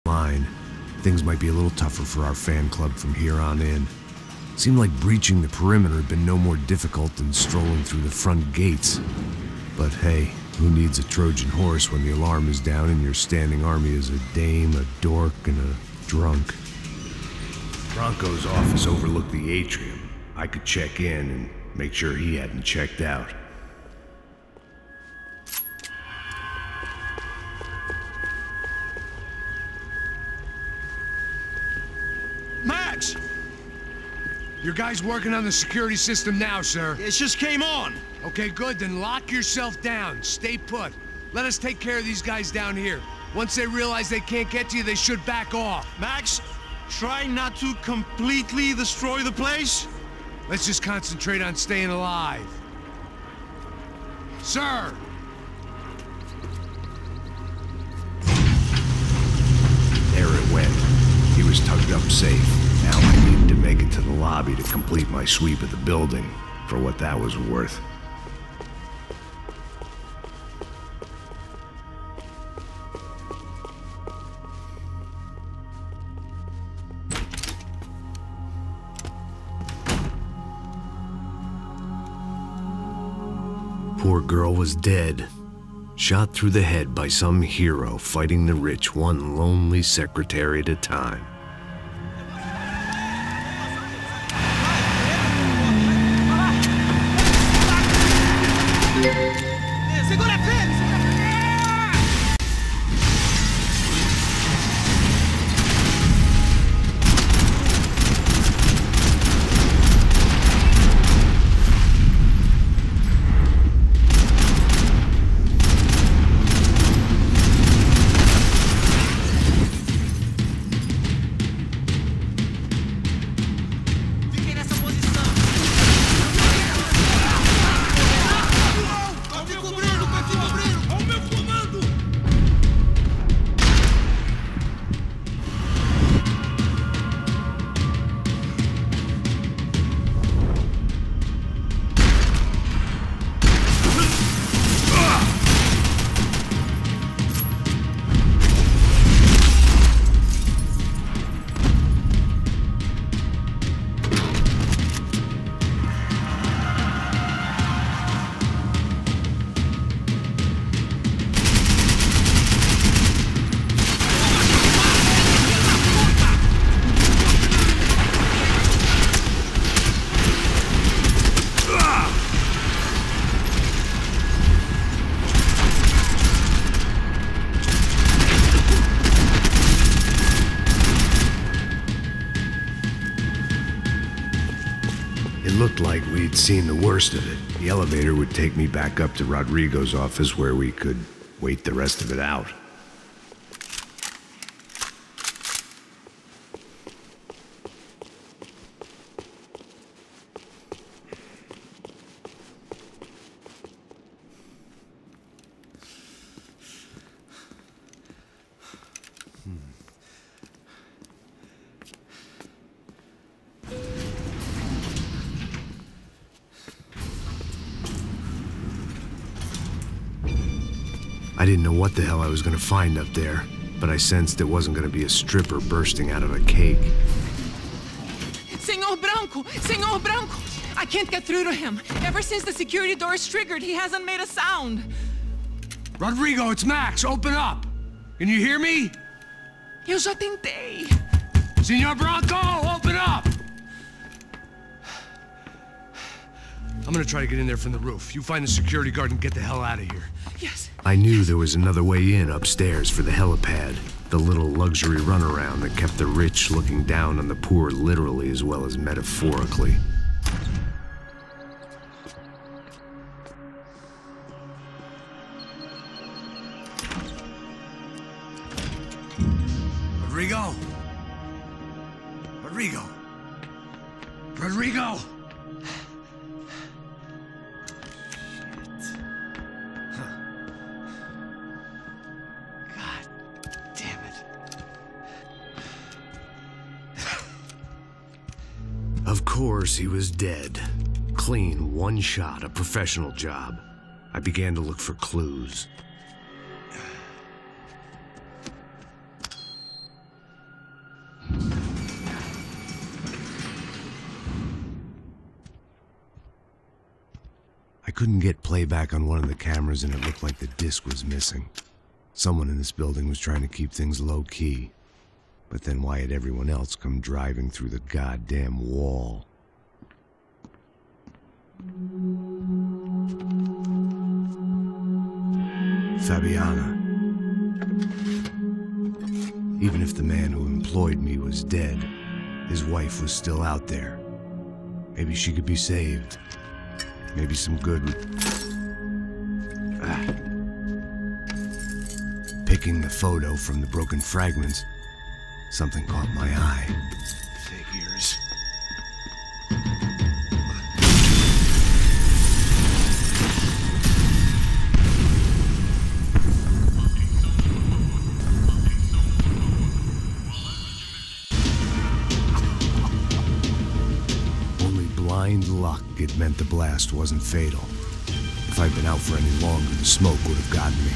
line. Things might be a little tougher for our fan club from here on in. Seemed like breaching the perimeter had been no more difficult than strolling through the front gates. But hey, who needs a Trojan horse when the alarm is down and your standing army is a dame, a dork, and a drunk? Bronco's office overlooked the atrium. I could check in and make sure he hadn't checked out. Max! Your guy's working on the security system now, sir. It just came on. Okay, good. Then lock yourself down. Stay put. Let us take care of these guys down here. Once they realize they can't get to you, they should back off. Max, try not to completely destroy the place. Let's just concentrate on staying alive. Sir! There it went. He was tugged up safe. Now I needed to make it to the lobby to complete my sweep of the building, for what that was worth. Poor girl was dead. Shot through the head by some hero fighting the rich one lonely secretary at a time. Looked like we'd seen the worst of it. The elevator would take me back up to Rodrigo's office where we could wait the rest of it out. I didn't know what the hell I was going to find up there, but I sensed it wasn't going to be a stripper bursting out of a cake. Senor Branco! Senor Branco! I can't get through to him. Ever since the security door is triggered, he hasn't made a sound. Rodrigo, it's Max. Open up. Can you hear me? Eu já tentei. Senor Branco, open up! I'm gonna try to get in there from the roof. You find the security guard and get the hell out of here. Yes. I knew there was another way in upstairs for the helipad, the little luxury runaround that kept the rich looking down on the poor literally as well as metaphorically. Rodrigo? Rodrigo? Rodrigo? Of course, he was dead. Clean, one shot, a professional job. I began to look for clues. couldn't get playback on one of the cameras and it looked like the disc was missing. Someone in this building was trying to keep things low-key. But then why had everyone else come driving through the goddamn wall? Fabiana. Even if the man who employed me was dead, his wife was still out there. Maybe she could be saved. Maybe some good would... Picking the photo from the broken fragments, something caught my eye. Figures. Only blind luck it meant the blast wasn't fatal. If I'd been out for any longer, the smoke would have gotten me.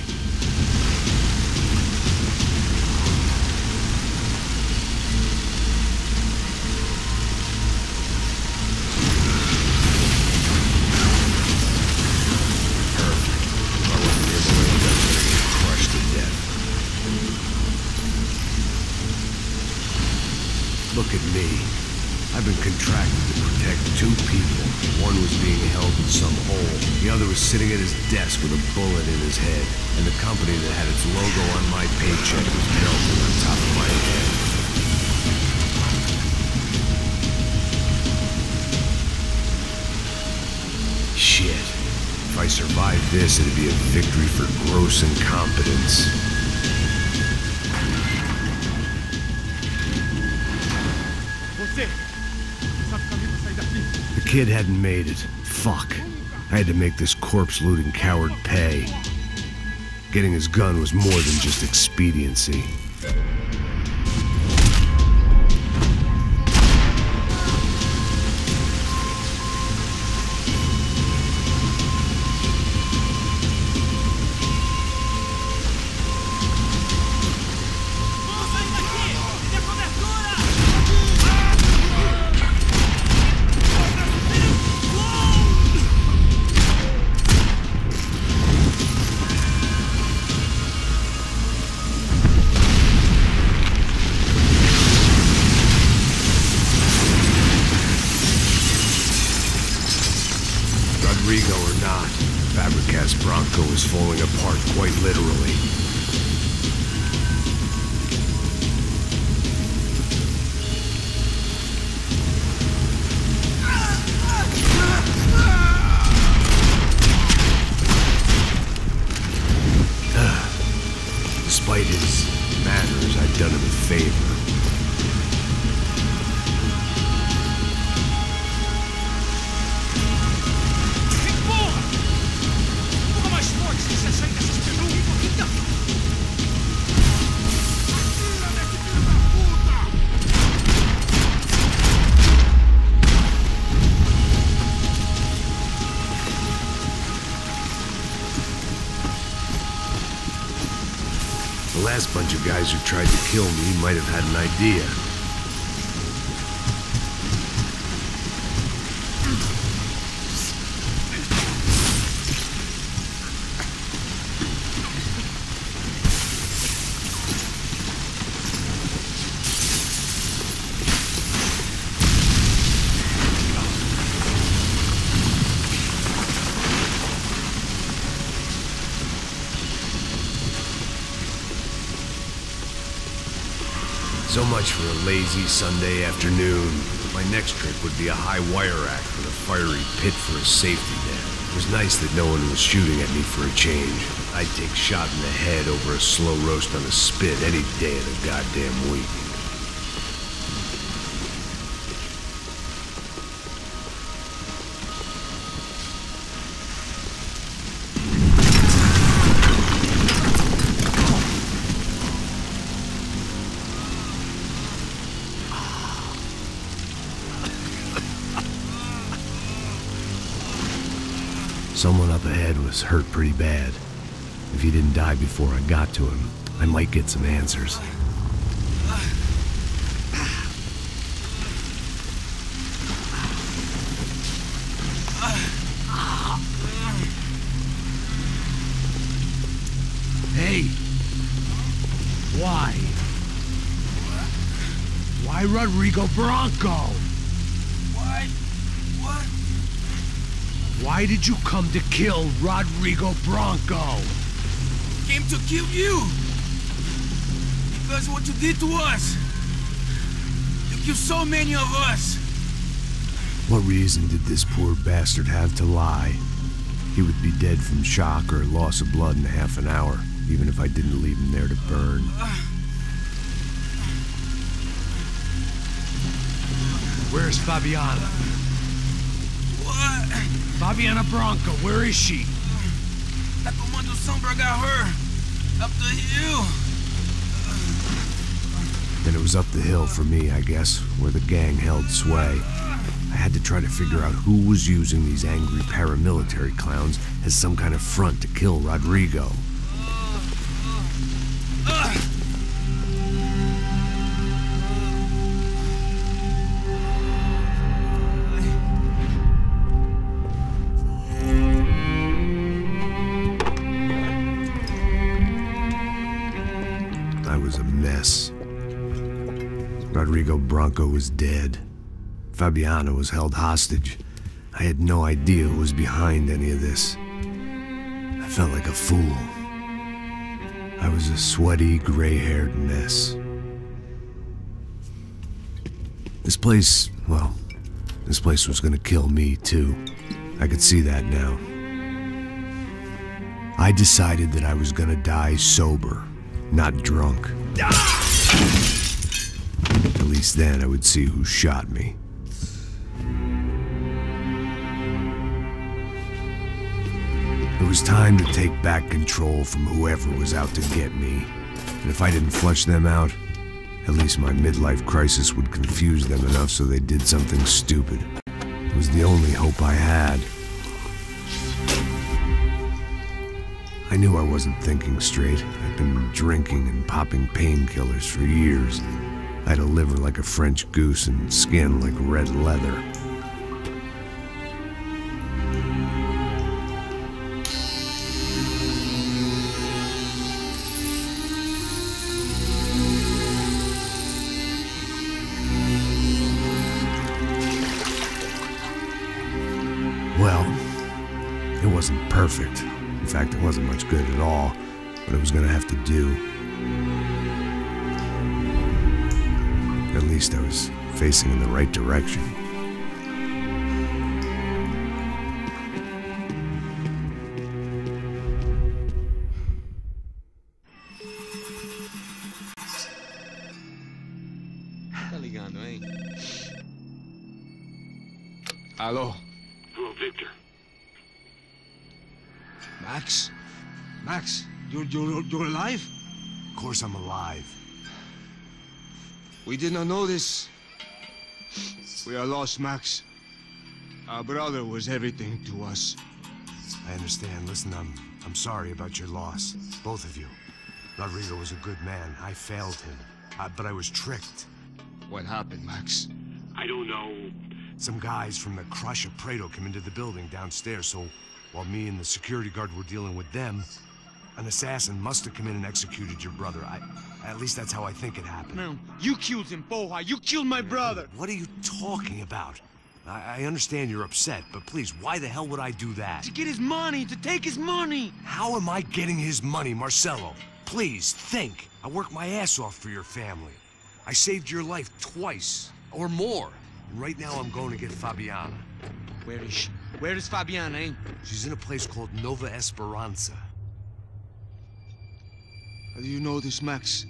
Look at me. I've been contracted to protect two people. One was being held in some hole. The other was sitting at his desk with a bullet in his head. And the company that had its logo on my paycheck was melting on top of my head. Shit. If I survived this, it'd be a victory for gross incompetence. The kid hadn't made it. Fuck. I had to make this corpse-looting coward pay. Getting his gun was more than just expediency. Rodrigo or not, Fabricat's Bronco is falling apart quite literally. Despite his manners, I'd done him a favor. The last bunch of guys who tried to kill me might have had an idea. So much for a lazy Sunday afternoon. My next trick would be a high wire act with a fiery pit for a safety net. It was nice that no one was shooting at me for a change. I'd take shot in the head over a slow roast on a spit any day of the goddamn week. Someone up ahead was hurt pretty bad. If he didn't die before I got to him, I might get some answers. Why Rodrigo Bronco? Why? What? Why did you come to kill Rodrigo Bronco? Came to kill you! Because of what you did to us! You killed so many of us! What reason did this poor bastard have to lie? He would be dead from shock or loss of blood in half an hour, even if I didn't leave him there to burn. Where's Fabiana? What? Fabiana Bronco, where is she? That Comando Sombra got her! Up the hill! Then it was up the hill for me, I guess, where the gang held sway. I had to try to figure out who was using these angry paramilitary clowns as some kind of front to kill Rodrigo. I was a mess. Rodrigo Bronco was dead. Fabiana was held hostage. I had no idea who was behind any of this. I felt like a fool. I was a sweaty, gray-haired mess. This place, well, this place was gonna kill me too. I could see that now. I decided that I was gonna die sober, not drunk. At least then I would see who shot me. It was time to take back control from whoever was out to get me. And if I didn't flush them out, at least my midlife crisis would confuse them enough so they did something stupid. It was the only hope I had. I knew I wasn't thinking straight. I'd been drinking and popping painkillers for years. I had a liver like a French goose and skin like red leather. Well, it wasn't perfect. In fact, it wasn't much good at all, but it was gonna have to do. At least I was facing in the right direction. Tá ligando, hein? Alô? Hello, Victor. Max? Max, you're alive? Of course I'm alive. We did not know this. We are lost, Max. Our brother was everything to us. I understand. Listen, I'm sorry about your loss. Both of you. Rodrigo was a good man. I failed him. But I was tricked. What happened, Max? I don't know. Some guys from the Crush of Prado came into the building downstairs, so while me and the security guard were dealing with them, an assassin must have come in and executed your brother. At least that's how I think it happened. Man, you killed him, Poja. You killed my brother. What are you talking about? I understand you're upset, but please, why the hell would I do that? To get his money, to take his money. How am I getting his money, Marcelo? Please, think. I worked my ass off for your family. I saved your life twice, or more. And right now I'm going to get Fabiana. Where is she? Where is Fabiana, eh? She's in a place called Nova Esperanza. How do you know this, Max?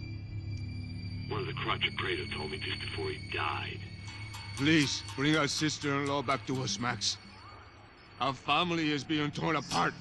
One of the Crotch of Prado told me just before he died. Please, bring our sister-in-law back to us, Max. Our family is being torn apart.